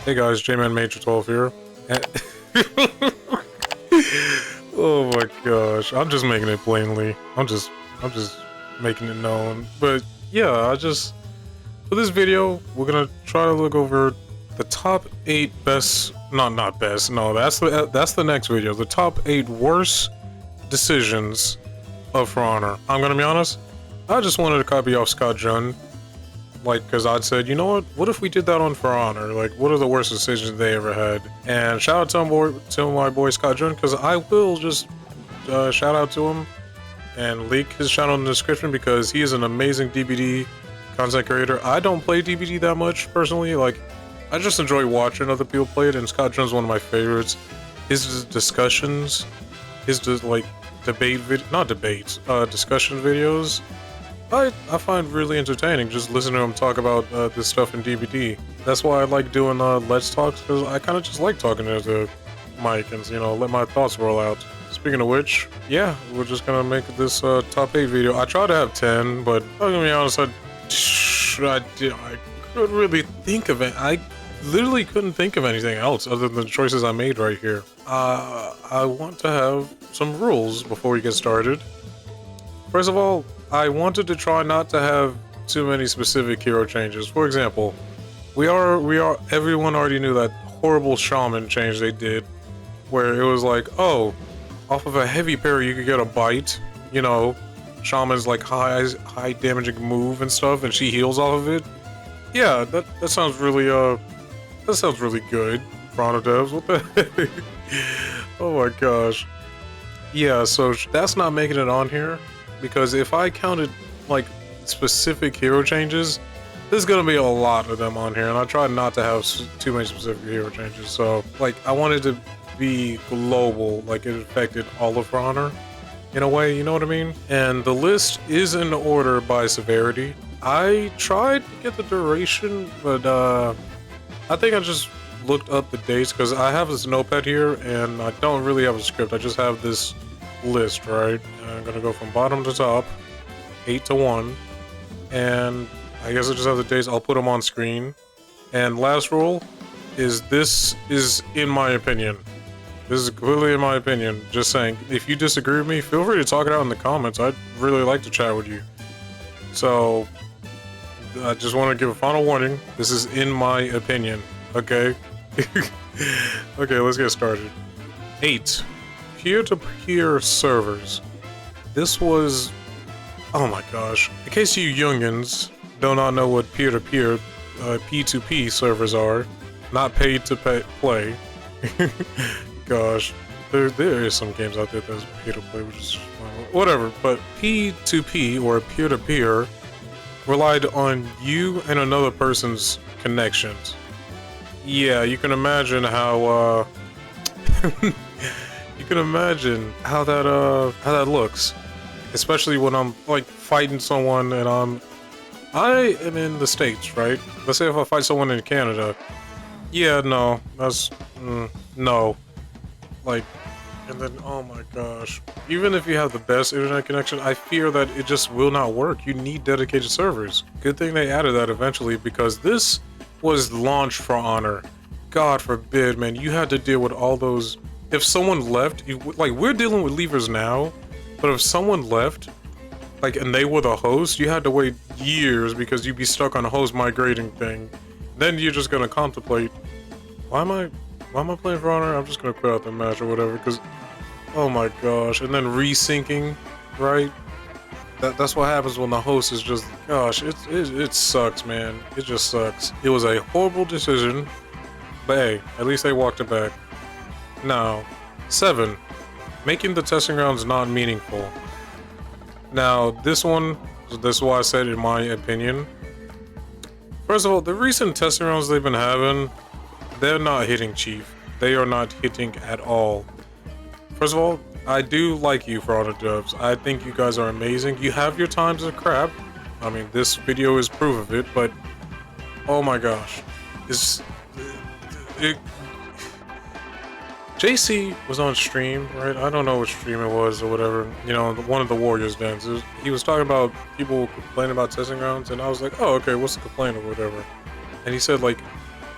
Hey guys, J-Man Major 12 here. Oh my gosh, I'm just making it plainly. I'm just making it known. But yeah, for this video, we're gonna try to look over the top 8 best, not best, no, that's the next video. The top 8 worst decisions of For Honor. I'm gonna be honest, I just wanted to copy off Scott Jun. Like, because I'd said, you know what if we did that on For Honor? Like, what are the worst decisions they ever had? And shout out to my boy Scott Jun, because I will just shout out to him and leak his channel in the description, because he is an amazing DBD content creator. I don't play DBD that much, personally. Like, I just enjoy watching other people play it, and Scott Jun's one of my favorites. His discussions, like, discussion videos, I find really entertaining just listening to him talk about this stuff in DBD. That's why I like doing Let's Talks, because I kind of just like talking to the mic and, you know, let my thoughts roll out. Speaking of which, yeah, we're just gonna make this top 8 video. I tried to have 10, but I'm gonna be honest, I couldn't really think of it. I literally couldn't think of anything else other than the choices I made right here. I want to have some rules before we get started. First of all, I wanted to try not to have too many specific hero changes. For example, everyone already knew that horrible shaman change they did, where it was like, oh, off of a heavy parry you could get a bite, you know, shaman's like high damaging move and stuff, and she heals off of it. Yeah, that sounds really good. For Honor devs, what the heck? Oh my gosh. Yeah, so that's not making it on here. Because if I counted, like, specific hero changes, there's gonna be a lot of them on here, and I tried not to have too many specific hero changes, so, like, I wanted to be global, like, it affected all of For Honor, in a way, you know what I mean? And the list is in order by severity. I tried to get the duration, but, I think I just looked up the dates, because I have this notepad here, and I don't really have a script, I just have this list, right? I'm gonna go from bottom to top, 8 to 1, and I guess I just have the dates. I'll put them on screen. And last rule is, this is in my opinion. This is completely in my opinion. Just saying, if you disagree with me, feel free to talk it out in the comments. I'd really like to chat with you. So, I just want to give a final warning. This is in my opinion, okay? Okay, let's get started. 8. Peer-to-peer servers. This was, oh my gosh. In case you youngins do not know what peer-to-peer, P2P servers are, not paid to play. Gosh, there is some games out there that's pay-to-play, which is whatever. But P2P, or peer-to-peer, relied on you and another person's connections. Yeah, you can imagine how, you can imagine how that looks, especially when I'm like fighting someone and I am in the States, right? Let's say if I fight someone in Canada, yeah, no, that's no, like, and then oh my gosh, even if you have the best internet connection, I fear that it just will not work. You need dedicated servers. Good thing they added that eventually, because this was launched For Honor. God forbid, man, you had to deal with all those. If someone left, like, we're dealing with leavers now, but if someone left, like, and they were the host, you had to wait years because you'd be stuck on a host migrating thing. Then you're just gonna contemplate, why am I playing For Honor? I'm just gonna quit out the match or whatever, because, oh my gosh, and then resyncing, right? That's what happens when the host is just, gosh, it sucks, man. It just sucks. It was a horrible decision, but hey, at least they walked it back. Now, 7. Making the testing grounds not meaningful. Now, this is why I said in my opinion. First of all, the recent testing rounds they've been having, they're not hitting, Chief. They are not hitting at all. First of all, I do like you, For Honor devs. I think you guys are amazing. You have your times of crap. I mean, this video is proof of it, but oh my gosh. JC was on stream, right? I don't know what stream it was or whatever. You know, one of the Warriors dens. He was talking about people complaining about testing grounds, and I was like, oh, okay, what's the complaint or whatever? And he said, like,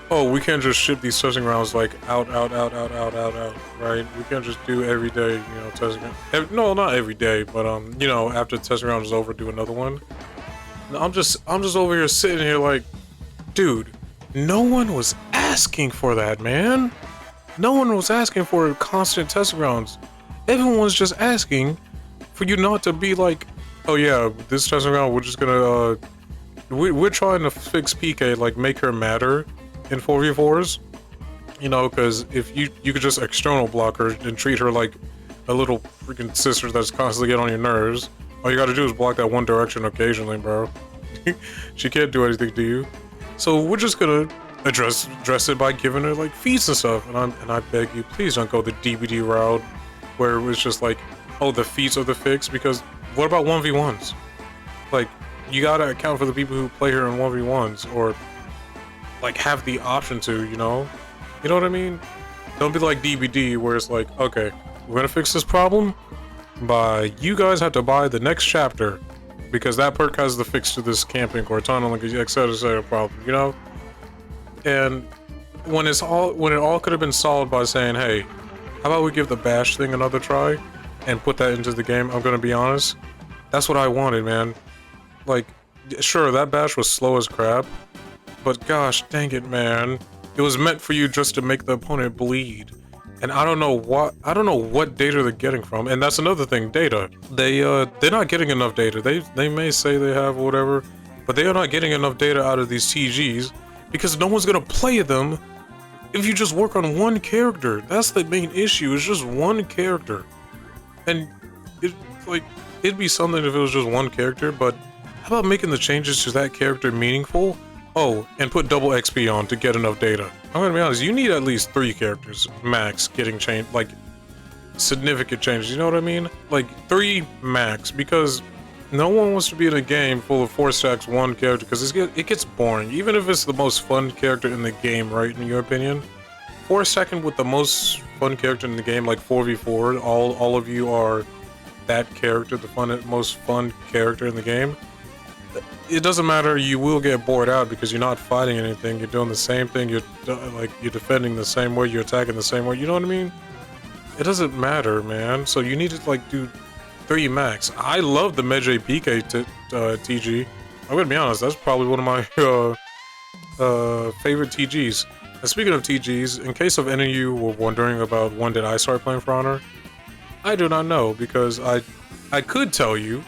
oh, we can't just ship these testing rounds like out, right? We can't just do every day, you know, testing. No, not every day, but you know, after the testing round is over, do another one. No, I'm just over here sitting here like, dude, no one was asking for that, man. No one was asking for constant testing rounds. Everyone was just asking for you not to be like, oh yeah, this testing round, we're just gonna, we're trying to fix PK, like make her matter in 4v4s, you know, because if you could just external block her and treat her like a little freaking sister that's constantly getting on your nerves. All you gotta do is block that one direction occasionally, bro. She can't do anything to you. So we're just gonna address it by giving her like feats and stuff. And I beg you, please don't go the DBD route where it was just like, oh, the feats are the fix. Because what about 1v1s? Like, you gotta account for the people who play her in 1v1s or like have the option to, you know? You know what I mean? Don't be like DBD where it's like, okay, we're gonna fix this problem by you guys have to buy the next chapter because that perk has the fix to this camping or tunnel, like etc problem, you know? And when it all could have been solved by saying, hey, how about we give the bash thing another try and put that into the game? I'm gonna be honest, that's what I wanted, man. Like, sure, that bash was slow as crap, but gosh dang it, man. It was meant for you just to make the opponent bleed. And I don't know what data they're getting from. And that's another thing, data. They're not getting enough data. They may say they have or whatever, but they are not getting enough data out of these TGs because no one's gonna play them if you just work on one character. That's the main issue, it's just one character. And it'd be something if it was just one character, but how about making the changes to that character meaningful? Oh, and put double XP on to get enough data. I'm gonna be honest, you need at least 3 characters max getting changed, like significant changes, you know what I mean? Like 3 max, because no one wants to be in a game full of 4 stacks 1 character, because it gets boring, even if it's the most fun character in the game, right, in your opinion? 4 stacking with the most fun character in the game, like 4v4, all of you are that character, the most fun character in the game. It doesn't matter, you will get bored out because you're not fighting anything, you're doing the same thing, you're defending the same way, you're attacking the same way, you know what I mean? It doesn't matter, man. So you need to like do 3 max. I love the Medjay PK TG. I'm gonna be honest, that's probably one of my favorite TGs. And speaking of TGs, in case of any of you were wondering about when did I start playing For Honor, I do not know because I could tell you,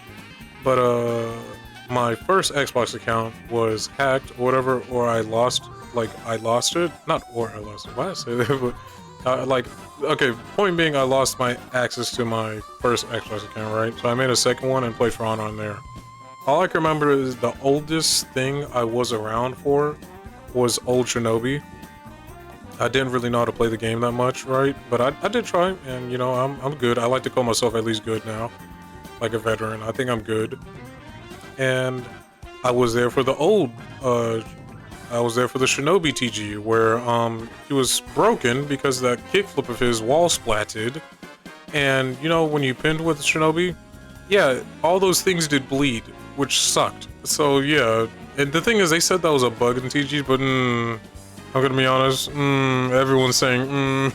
but my first Xbox account was hacked or whatever, or I lost it. Not or I lost it. Why did I say that? But okay, point being, I lost my access to my first Xbox account, right? So I made a second one and played For Honor on there. All I can remember is the oldest thing I was around for was old Shinobi. I didn't really know how to play the game that much, right? But I did try, and you know, I'm good. I like to call myself at least good now, like a veteran. I think I'm good. And I was there for the Shinobi TG where he was broken because that kickflip of his wall splatted. And you know, when you pinned with Shinobi, yeah, all those things did bleed, which sucked. So yeah, and the thing is, they said that was a bug in TG, but I'm gonna be honest, everyone's saying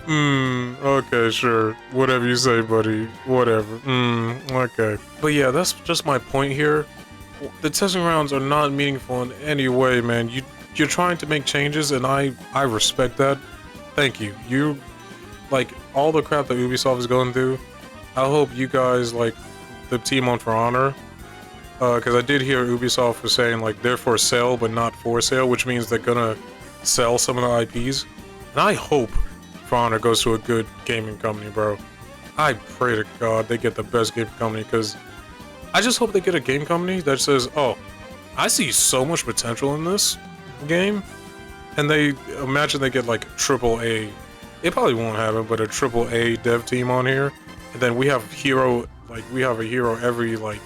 okay, sure, whatever you say, buddy, whatever, okay. But yeah, that's just my point here. The testing rounds are not meaningful in any way, man. You're trying to make changes, and I respect that. Thank you. You, like, all the crap that Ubisoft is going through, I hope you guys, like, the team on For Honor, because I did hear Ubisoft was saying, like, they're for sale, but not for sale, which means they're gonna sell some of the IPs. And I hope For Honor goes to a good gaming company, bro. I pray to God they get the best gaming company, because I just hope they get a game company that says, oh, I see so much potential in this game, and they imagine they get like AAA. It probably won't happen, but a AAA dev team on here, and then we have a hero every like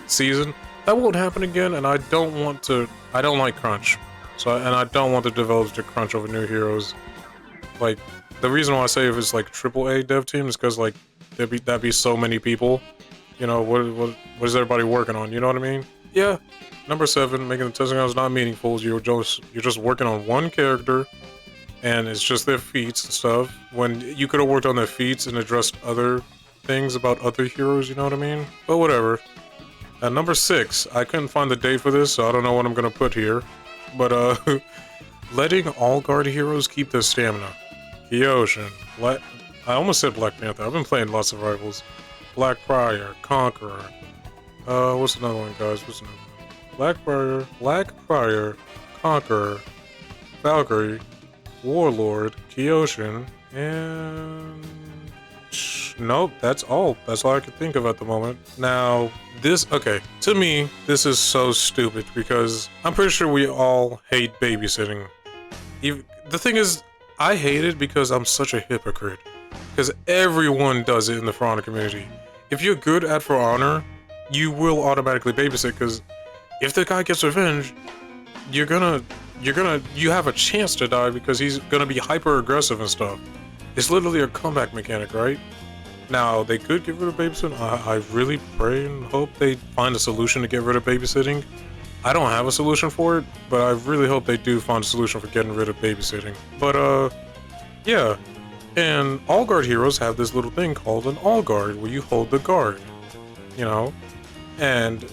season. That won't happen again, and I don't like crunch. And I don't want the developers to crunch over new heroes. Like, the reason why I say if it's like AAA dev team is because like that'd be so many people. You know, what is everybody working on? You know what I mean? yeah. Number 7, making the testing grounds not meaningful. You're just working on one character, and it's just their feats and stuff. When you could have worked on their feats and addressed other things about other heroes, you know what I mean? But whatever. Number 6, I couldn't find the date for this, so I don't know what I'm gonna put here. But letting all guard heroes keep their stamina. Kyoshin, I almost said Black Panther. I've been playing lots of rivals. Black Friar, Conqueror. What's another one, guys? What's another one? Black Friar, Conqueror, Valkyrie, Warlord, Kyoshin, and nope, that's all. That's all I can think of at the moment. Now, to me, this is so stupid because I'm pretty sure we all hate babysitting. The thing is, I hate it because I'm such a hypocrite. Because everyone does it in the For Honor community. If you're good at For Honor, you will automatically babysit, because if the guy gets revenge, you have a chance to die because he's gonna be hyper aggressive and stuff. It's literally a comeback mechanic, right? Now, they could get rid of babysitting. I really pray and hope they find a solution to get rid of babysitting. I don't have a solution for it, but I really hope they do find a solution for getting rid of babysitting. But, yeah. And all guard heroes have this little thing called an all guard, where you hold the guard, you know? And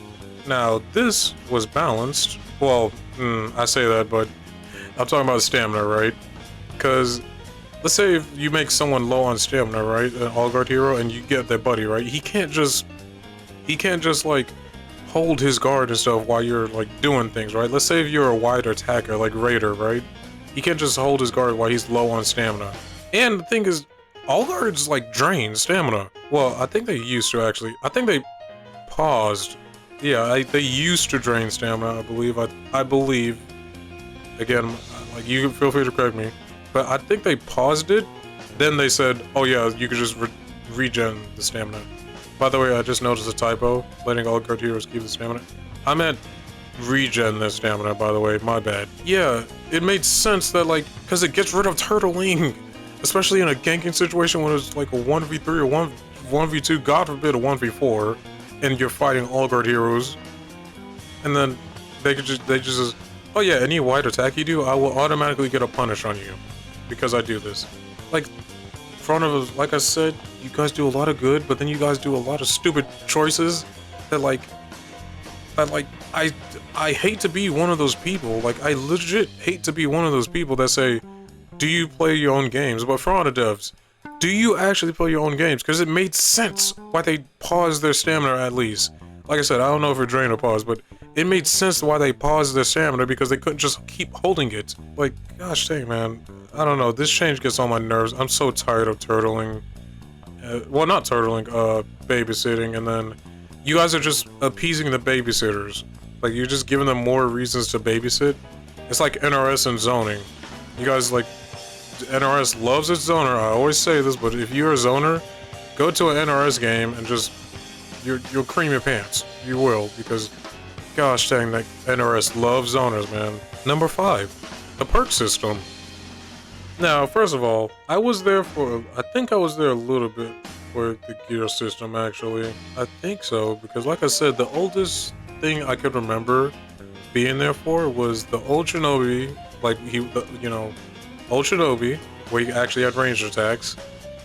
now this was balanced. Well, I say that, but I'm talking about stamina, right? Because let's say if you make someone low on stamina, right? An all guard hero, and you get their buddy, right? He can't just like hold his guard and stuff while you're like doing things, right? Let's say if you're a wide attacker like Raider, right? He can't just hold his guard while he's low on stamina. And the thing is, all guards like drain stamina. Well, I think they used to actually. I think they paused. Yeah, they used to drain stamina, I believe. I believe. Again, like, you can feel free to correct me, but I think they paused it. Then they said, "Oh yeah, you could just regen the stamina." By the way, I just noticed a typo. Letting all guard heroes keep the stamina. I meant regen the stamina, by the way. My bad. Yeah, it made sense that, like, because it gets rid of turtling. Especially in a ganking situation when it's like a 1v3 or 1v2, God forbid a 1v4, and you're fighting all guard heroes, and then they just, oh yeah, any wide attack you do, I will automatically get a punish on you because I do this. Like, front of us, like I said, you guys do a lot of good, but then you guys do a lot of stupid choices that I hate to be one of those people. Like, I legit hate to be one of those people that say, do you play your own games? But For Honor devs, do you actually play your own games? Because it made sense why they paused their stamina at least. Like I said, I don't know if it drained or paused, but it made sense why they paused their stamina because they couldn't just keep holding it. Like, gosh dang, man. I don't know. This change gets on my nerves. I'm so tired of turtling. Well, not turtling, babysitting. And then you guys are just appeasing the babysitters. Like, you're just giving them more reasons to babysit. It's like NRS and zoning. You guys, like, NRS loves its zoner. I always say this, but if you're a zoner, go to an NRS game and just you'll cream your pants. You will, because gosh dang, that NRS loves zoners, man. Number 5, the perk system. Now, first of all, I think I was there a little bit for the gear system, actually. I think so, because like I said, the oldest thing I could remember being there for was the old Shinobi, like old Shinobi, where you actually had ranged attacks,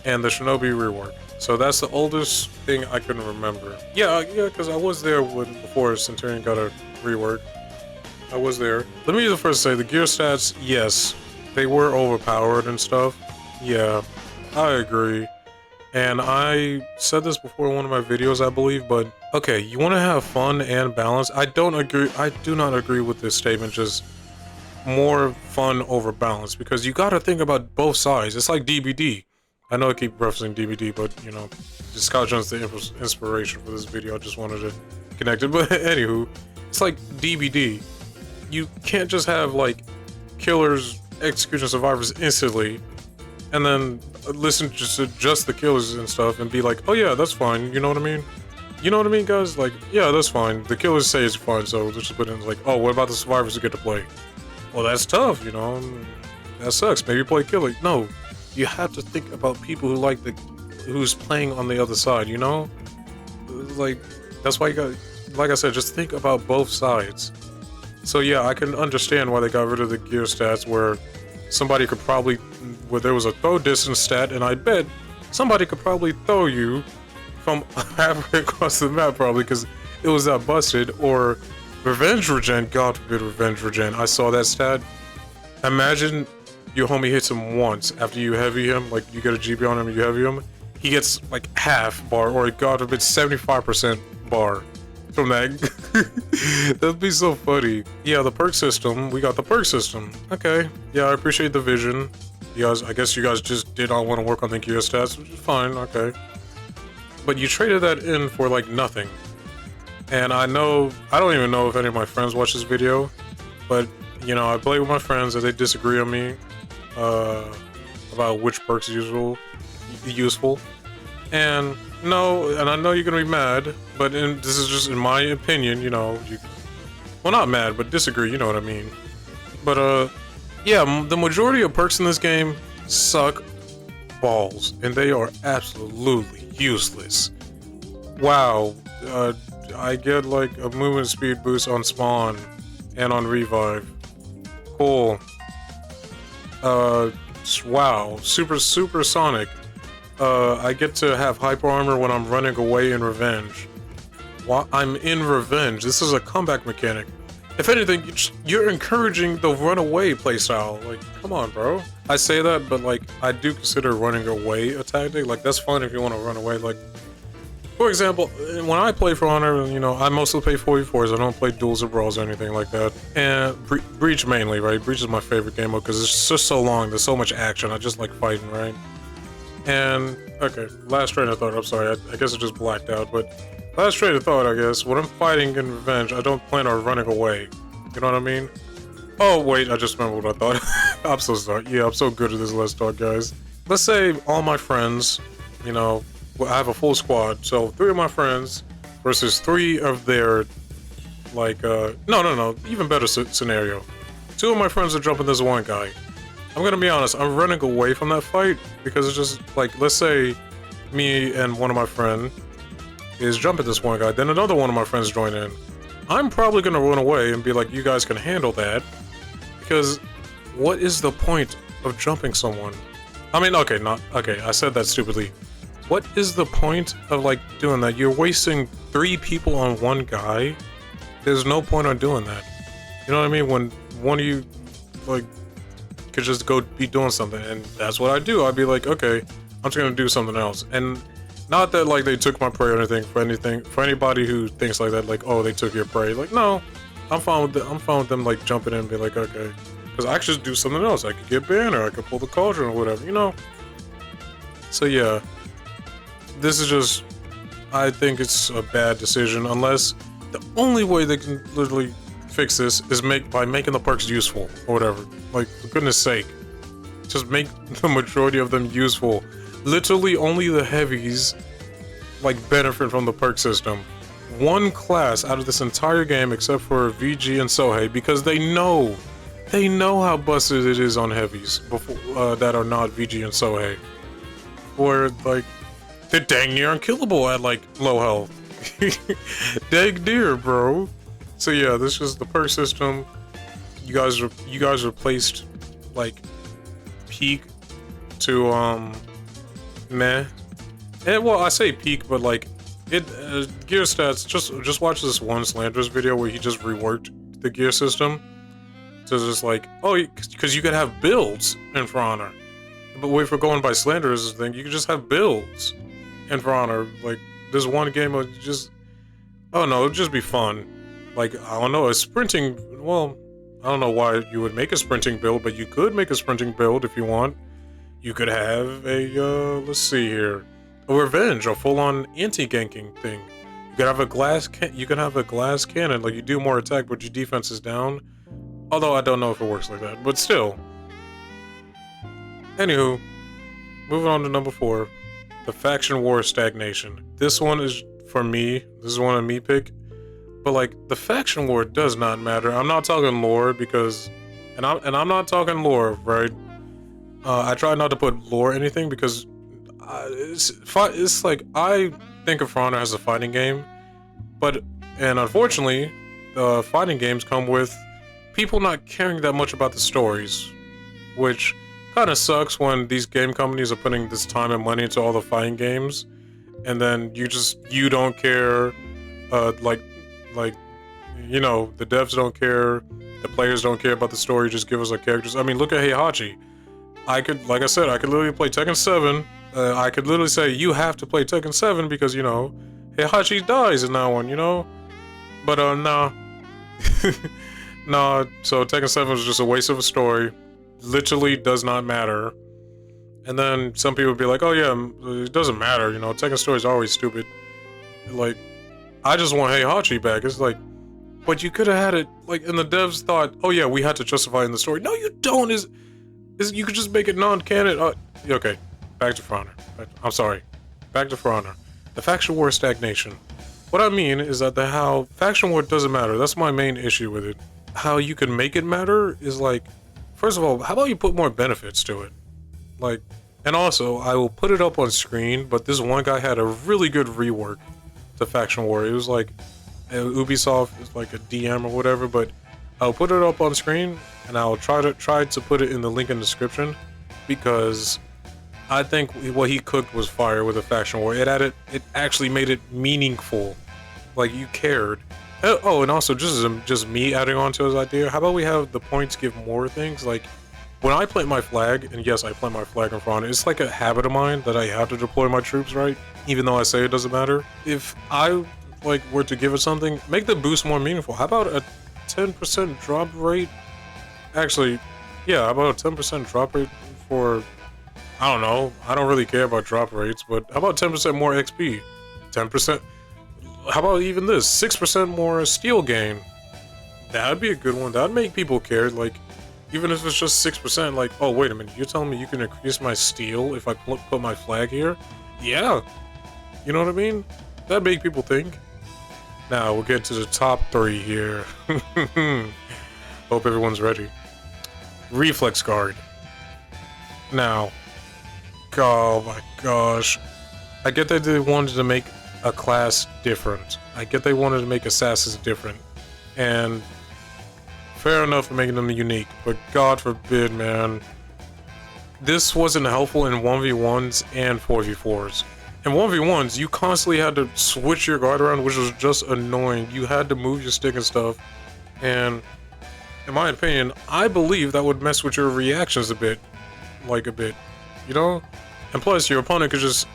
and the Shinobi rework. So that's the oldest thing I can remember. Yeah, because I was there before Centurion got a rework. I was there. Let me be the first to say, the gear stats, yes, they were overpowered and stuff. Yeah, I agree. And I said this before in one of my videos, I believe, but okay, you want to have fun and balance. I do not agree with this statement, just more fun over balance, because you got to think about both sides. It's like DBD. I know I keep referencing DBD, but you know, just Scott Jones the inspiration for this video. I just wanted to connect it. But anywho, it's like DBD. You can't just have like killers executing survivors instantly, and then listen to just the killers and stuff, and be like, oh yeah, that's fine. You know what I mean? You know what I mean, guys? Like, yeah, that's fine. The killers say it's fine, so let's just put in like, oh, what about the survivors who get to play? Well, that's tough, you know. That sucks. Maybe play killer. No, you have to think about people who who's playing on the other side. You know, like that's why like I said, just think about both sides. So yeah, I can understand why they got rid of the gear stats where somebody could probably, where there was a throw distance stat, and I bet somebody could probably throw you from halfway across the map probably because it was that busted, or revenge regen, God forbid revenge regen. I saw that stat. Imagine your homie hits him once after you heavy him, like you get a GB on him and you heavy him, he gets like half bar, or God forbid 75% bar from that. That'd be so funny. Yeah, the perk system, we got the perk system. Okay, yeah, I appreciate the vision. You guys, I guess you guys just did not want to work on the gear stats, which is fine, okay. But you traded that in for like nothing. And I don't even know if any of my friends watch this video, but you know, I play with my friends and they disagree on me about which perks are useful. And no, and I know you're gonna be mad, but this is just in my opinion, you know, well, not mad, but disagree, you know what I mean. But yeah, the majority of perks in this game suck balls, and they are absolutely useless. Wow, I get like a movement speed boost on spawn and on revive. Cool. Wow, super sonic. I get to have hyper armor when I'm running away in revenge. I'm in revenge. This is a comeback mechanic. If anything, you're encouraging the run away playstyle. Like, come on, bro. I say that, but like, I do consider running away a tactic. Like, that's fine if you want to run away. Like, for example, when I play For Honor, you know, I mostly play 4v4s. I don't play duels or brawls or anything like that. And Breach mainly, right? Breach is my favorite game mode because it's just so long. There's so much action. I just like fighting, right? And, okay, last train of thought. I'm sorry. I guess I just blacked out. But last train of thought, I guess. When I'm fighting in revenge, I don't plan on running away. You know what I mean? Oh, wait. I just remembered what I thought. I'm so sorry. Yeah, I'm so good at this last talk, guys. Let's say all my friends, you know, I have a full squad, so 3 of my friends versus 3 of their, like, no, even better scenario. 2 of my friends are jumping this one guy. I'm gonna be honest, I'm running away from that fight because it's just, like, let's say me and one of my friends is jumping this one guy, then another one of my friends join in. I'm probably gonna run away and be like, you guys can handle that, because what is the point of jumping someone? I mean, okay, I said that stupidly. What is the point of, like, doing that? You're wasting 3 people on one guy. There's no point on doing that. You know what I mean? When one of you, like, could just go be doing something, and that's what I do. I'd be like, okay, I'm just gonna do something else. And not that, like, they took my prey or anything. For anybody who thinks like that, like, oh, they took your prey. Like, no, I'm fine with them, like, jumping in and be like, okay, because I could just do something else. I could get banned, or I could pull the cauldron or whatever, you know. So yeah. This is just, I think it's a bad decision, unless the only way they can literally fix this is by making the perks useful, or whatever. Like, for goodness sake, just make the majority of them useful. Literally only the heavies, like, benefit from the perk system. One class out of this entire game, except for VG and Sohei, because they know how busted it is on heavies before, that are not VG and Sohei. Where, like, they're dang near unkillable at, like, low health. Dang near, bro. So yeah, this is the perk system. You guys replaced, like, peak to meh. And well, I say peak, but like gear stats. Just watch this one Slanderous video where he just reworked the gear system to just like, oh, because you could have builds in For Honor. But wait, for going by Slanderous thing, you can just have builds in For Honor. Like, this one game would just, oh no, it'd just be fun. Like, I don't know, a sprinting, well, I don't know why you would make a sprinting build, but you could make a sprinting build if you want. You could have a, let's see here, a revenge, a full-on anti-ganking thing. You could have a glass cannon, like you do more attack, but your defense is down. Although I don't know if it works like that, but still. Anywho, moving on to number 4, the faction war stagnation. This one is for me. This is one of me pick. But like, the faction war does not matter. I'm not talking lore because, and I'm not talking lore, right? I try not to put lore anything because it's like, I think of For Honor as a fighting game, but And unfortunately, the fighting games come with people not caring that much about the stories, which kind of sucks when these game companies are putting this time and money into all the fighting games, and then you don't care, like the devs don't care, the players don't care about the story. Just give us our characters. I mean, look at Heihachi. Like I said, I could literally play Tekken 7. I could literally say you have to play Tekken 7 because Heihachi dies in that one, But nah, nah. So Tekken 7 was just a waste of a story. Literally does not matter. And then some people would be like, oh yeah, it doesn't matter, Tekken stories are always stupid. Like, I just want Heihachi back. It's like, but you could have had it, like, and the devs thought, oh yeah, we had to justify it in the story. No, you don't. Is you could just make it non-canon. Okay, back to For Honor. I'm sorry. Back to For Honor. The faction war stagnation. What I mean is that how faction war doesn't matter. That's my main issue with it. How you can make it matter is like, first of all, how about you put more benefits to it? Like, and also, I will put it up on screen, but this one guy had a really good rework to faction war. It was like, Ubisoft is like a DM or whatever, but I'll put it up on screen and I'll try to put it in the link in the description, because I think what he cooked was fire with the faction war. It actually made it meaningful, like you cared. Oh, and also just me adding on to his idea. How about we have the points give more things? Like when I plant my flag, and yes, I plant my flag in front. It's like a habit of mine that I have to deploy my troops, right? Even though I say it doesn't matter. If I were to give it something, make the boost more meaningful. How about a 10% drop rate? Actually, yeah, how about a 10% drop rate for, I don't know, I don't really care about drop rates, but how about 10% more XP? 10%? How about even this? 6% more steel gain? That'd be a good one. That'd make people care. Like, even if it's just 6%, like, oh, wait a minute, you're telling me you can increase my steel if I put my flag here? Yeah. You know what I mean? That'd make people think. Now, we'll get to the top 3 here. Hope everyone's ready. Reflex Guard. Now, oh my gosh. I get that they wanted to make a class different. I get they wanted to make assassins different. And fair enough for making them unique, but God forbid, man. This wasn't helpful in 1v1s and 4v4s. In 1v1s, you constantly had to switch your guard around, which was just annoying. You had to move your stick and stuff. And in my opinion, I believe that would mess with your reactions a bit. And plus, your opponent could just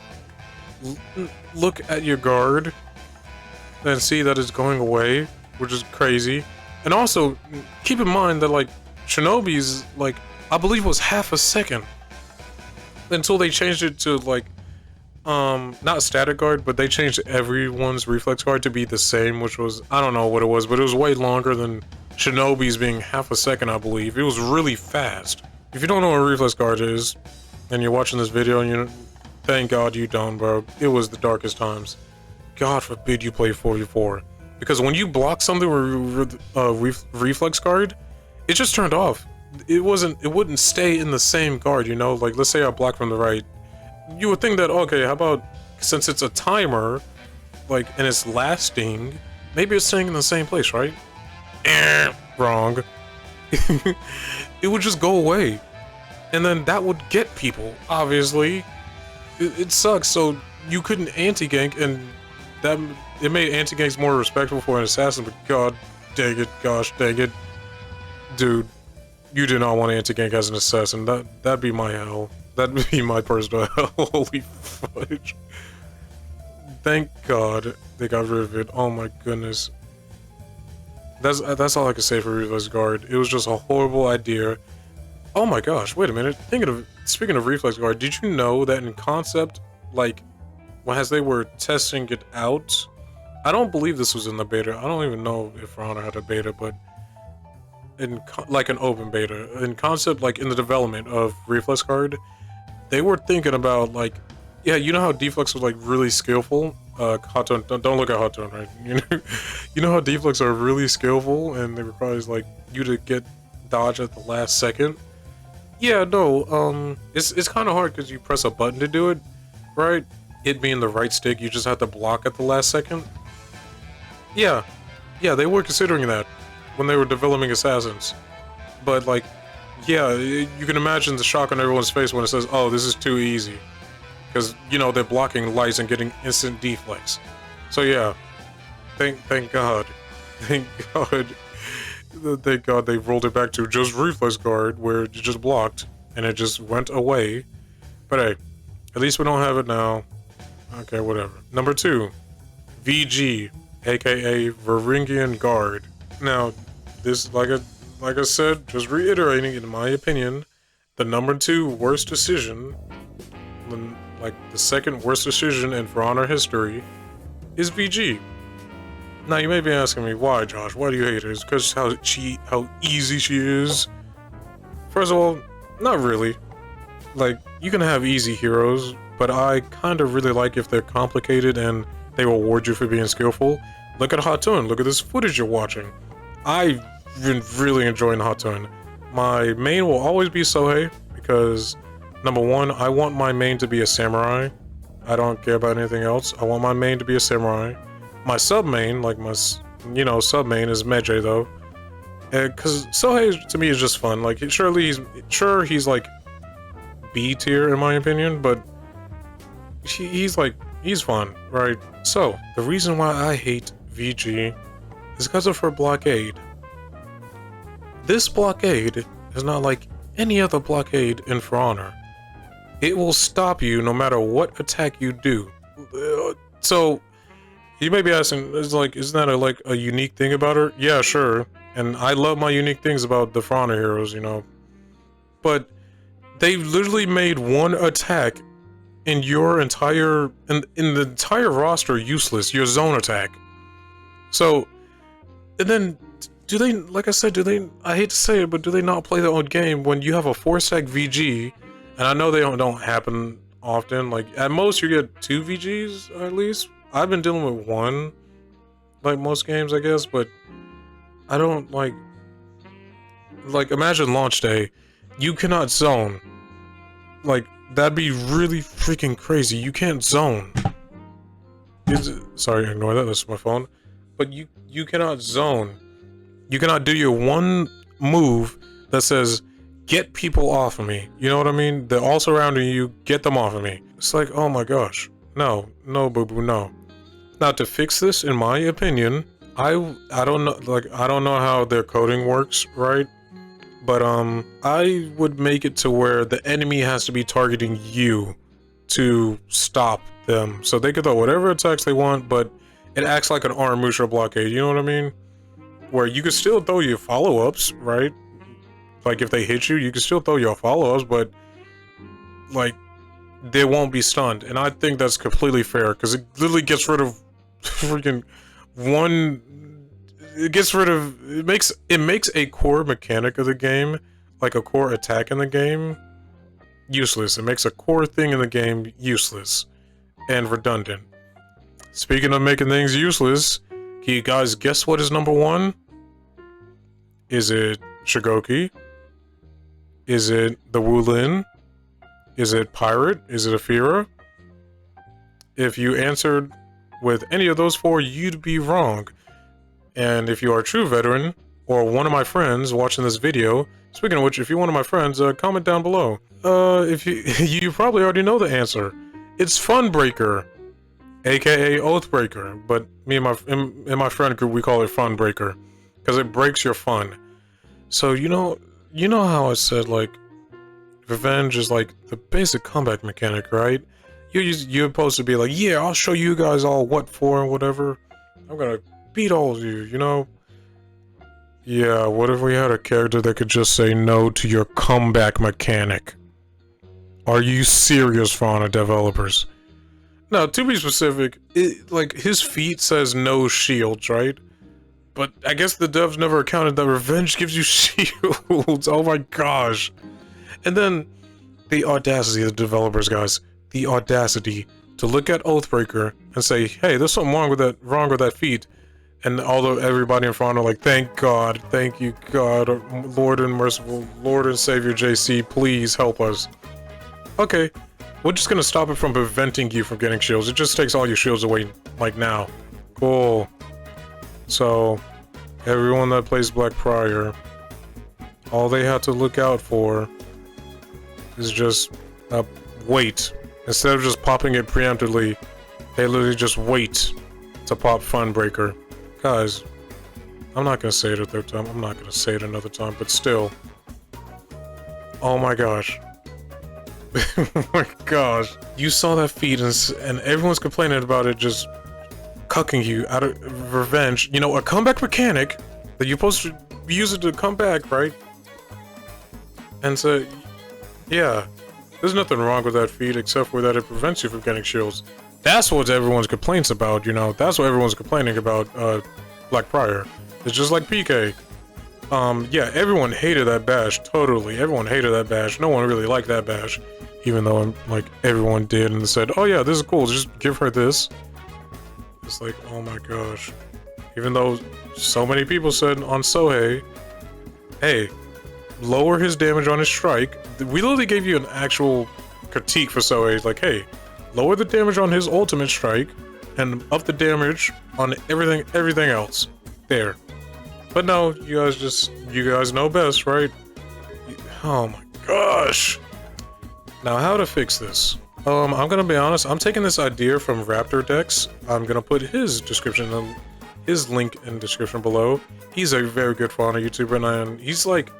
look at your guard and see that it's going away, which is crazy. And also, keep in mind that, like, Shinobi's, like, I believe it was half a second until they changed it to, like, not static guard, but they changed everyone's reflex guard to be the same, which was, I don't know what it was, but it was way longer than Shinobi's being half a second, I believe. It was really fast. If you don't know what a reflex guard is, and you're watching this video, and thank God you don't, bro. It was the darkest times. God forbid you play 4v4. Because when you block something with reflex guard, it just turned off. It wouldn't stay in the same guard, Like, let's say I block from the right. You would think that, okay, how about, since it's a timer, like, and it's lasting, maybe it's staying in the same place, right? Wrong. It would just go away. And then that would get people, obviously. It sucks, so you couldn't anti-gank, and that it made anti-ganks more respectful for an assassin, but god dang it, gosh dang it. Dude, you did not want anti-gank as an assassin. That'd be my hell. That'd be my personal hell. Holy fudge. Thank God they got rid of it. Oh my goodness. That's all I can say for Reflex Guard. It was just a horrible idea. Oh my gosh, wait a minute. Speaking of Reflex Guard, did you know that in concept, like, as they were testing it out, I don't believe this was in the beta. I don't even know if For Honor had a beta, but like an open beta. In concept, like in the development of Reflex Guard, they were thinking about, like, yeah, you know how Deflex was, like, really skillful? Hot Tone, don't look at Hot Tone, right? You know how Deflex are really skillful and they requires, like, you to get dodge at the last second? Yeah, no, it's kind of hard because you press a button to do it, right? It being the right stick, you just have to block at the last second. Yeah, yeah, they were considering that when they were developing Assassins. But like, yeah, you can imagine the shock on everyone's face when it says, "Oh, this is too easy," because you know they're blocking lights and getting instant deflex. So yeah, thank God, thank God, thank God they rolled it back to just reflex guard where it just blocked and it just went away. But hey, at least we don't have it now. Okay, whatever. Number 2, VG, aka Varangian Guard. Now, this like I said, just reiterating, in my opinion, the number 2 worst decision, like the second worst decision in For Honor history, is VG. Now you may be asking me, why, Josh? Why do you hate her? Is it because how easy she is? First of all, not really. Like, you can have easy heroes, but I kind of really like if they're complicated and they reward you for being skillful. Look at Hatun. Look at this footage you're watching. I've been really enjoying Hatun. My main will always be Sohei because, number 1, I want my main to be a samurai. I don't care about anything else. I want my main to be a samurai. My sub main, like my, sub main is Meiji though. Because Sohei to me is just fun. Like, he's like B tier in my opinion, but he's fun, right? So, the reason why I hate VG is because of her blockade. This blockade is not like any other blockade in For Honor. It will stop you no matter what attack you do. So, you may be asking, isn't that a unique thing about her? Yeah, sure. And I love my unique things about the For Honor heroes, But they literally made one attack in your entire in the entire roster useless, your zone attack. So, and then do they, like I said, I hate to say it, but do they not play their own game when you have a 4-stack VG? And I know they don't happen often. Like, at most you get 2 VGs at least. I've been dealing with 1, like most games, I guess, but I don't like imagine launch day, you cannot zone. Like, that'd be really freaking crazy. You can't zone. Sorry, ignore that. That's my phone. But you cannot zone. You cannot do your one move that says, "Get people off of me." You know what I mean? They're all surrounding you. Get them off of me. It's like, oh my gosh. No, boo boo, no. Now, to fix this, in my opinion, I don't know. I don't know how their coding works, right? But I would make it to where the enemy has to be targeting you to stop them. So they can throw whatever attacks they want, but it acts like an Aramusha blockade, you know what I mean? Where you can still throw your follow-ups, right? Like, if they hit you, you can still throw your follow-ups, but like, they won't be stunned. And I think that's completely fair, because it literally gets rid of freaking one. It makes a core mechanic of the game, like a core attack in the game, useless. It makes a core thing in the game useless and redundant. Speaking of making things useless, can you guys guess what is number 1? Is it Shigoki? Is it the Wulin? Is it Pirate? Is it Afira? If you answered with any of those 4, you'd be wrong. And if you are a true veteran, or one of my friends watching this video, speaking of which, if you're one of my friends, comment down below. If you you probably already know the answer. It's Funbreaker, aka Oathbreaker, but me and my friend group, we call it Funbreaker, because it breaks your fun. So you know how I said, like, revenge is like the basic comeback mechanic, right? You're supposed to be like, yeah, I'll show you guys all what for and whatever. I'm gonna beat all of you, Yeah, what if we had a character that could just say no to your comeback mechanic? Are you serious, For Honor developers? Now, to be specific, his feat says no shields, right? But I guess the devs never accounted that revenge gives you shields. Oh my gosh. And then, the audacity of the developers, guys. The audacity to look at Oathbreaker and say, hey, there's something wrong with that feat. And although everybody in front are like, thank God, thank you God, Lord and merciful, Lord and Savior JC, please help us. Okay, we're just gonna stop it from preventing you from getting shields. It just takes all your shields away, like now. Cool. So, everyone that plays Black Prior, all they have to look out for is just wait. Instead of just popping it preemptively, they literally just wait to pop Funbreaker. Guys, I'm not gonna say it a third time, I'm not gonna say it another time, but still. Oh my gosh. Oh my gosh. You saw that feed and everyone's complaining about it just cucking you out of revenge. You know, a comeback mechanic that you're supposed to use it to come back, right? And so, yeah, there's nothing wrong with that feed except for that it prevents you from getting shields. That's what everyone's complaints about, you know? That's what everyone's complaining about, Black Prior. It's just like PK. Yeah, everyone hated that bash, totally. Everyone hated that bash. No one really liked that bash. Even though, like, everyone did and said, oh yeah, this is cool, just give her this. It's like, oh my gosh. Even though so many people said on Sohei, hey, lower his damage on his strike. We literally gave you an actual critique for Sohei. Like, hey, lower the damage on his ultimate strike and up the damage on everything else. There. But no, you guys know best, right? Oh my gosh. Now, how to fix this? I'm gonna be honest, I'm taking this idea from RaptorRex. I'm gonna put his link in the description below. He's a very good fauna YouTuber, and he's like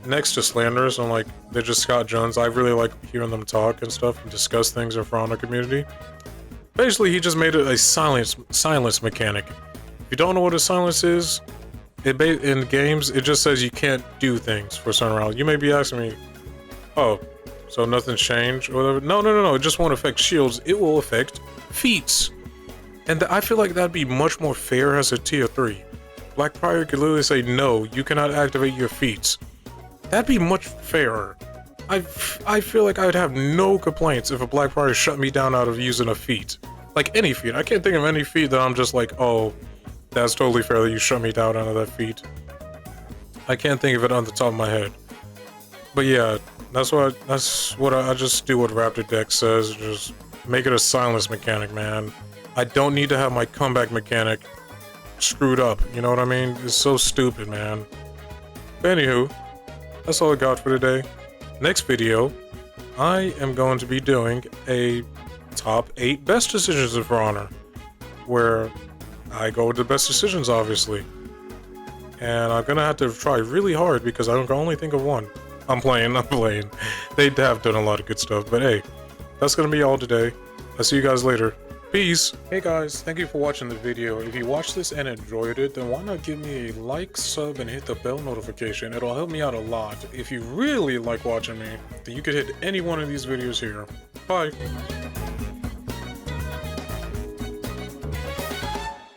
next to Slanders, and like they're just Scott Jones. I really like hearing them talk and stuff and discuss things in fauna community. Basically, he just made it a silence mechanic. If you don't know what a silence is, in games, it just says you can't do things for a certain round. You may be asking me, oh, so nothing's changed or whatever? No, it just won't affect shields. It will affect feats. And I feel like that'd be much more fair as a tier 3. Black Prior could literally say, no, you cannot activate your feats. That'd be much fairer. I feel like I'd have no complaints if a Black Prior shut me down out of using a feat. Like any feat. I can't think of any feat that I'm just like, oh, that's totally fair that you shut me down out of that feat. I can't think of it on the top of my head. But yeah, that's what I just do what RaptorRex says, just make it a silence mechanic, man. I don't need to have my comeback mechanic screwed up, you know what I mean? It's so stupid, man. But anywho, that's all I got for today. Next video, I am going to be doing a top 8 best decisions in For Honor, where I go with the best decisions, obviously. And I'm gonna have to try really hard because I can only think of one. I'm playing. They have done a lot of good stuff, but hey, that's gonna be all today. I'll see you guys later. Peace! Hey guys, thank you for watching the video. If you watched this and enjoyed it, then why not give me a like, sub, and hit the bell notification. It'll help me out a lot. If you really like watching me, then you could hit any one of these videos here. Bye!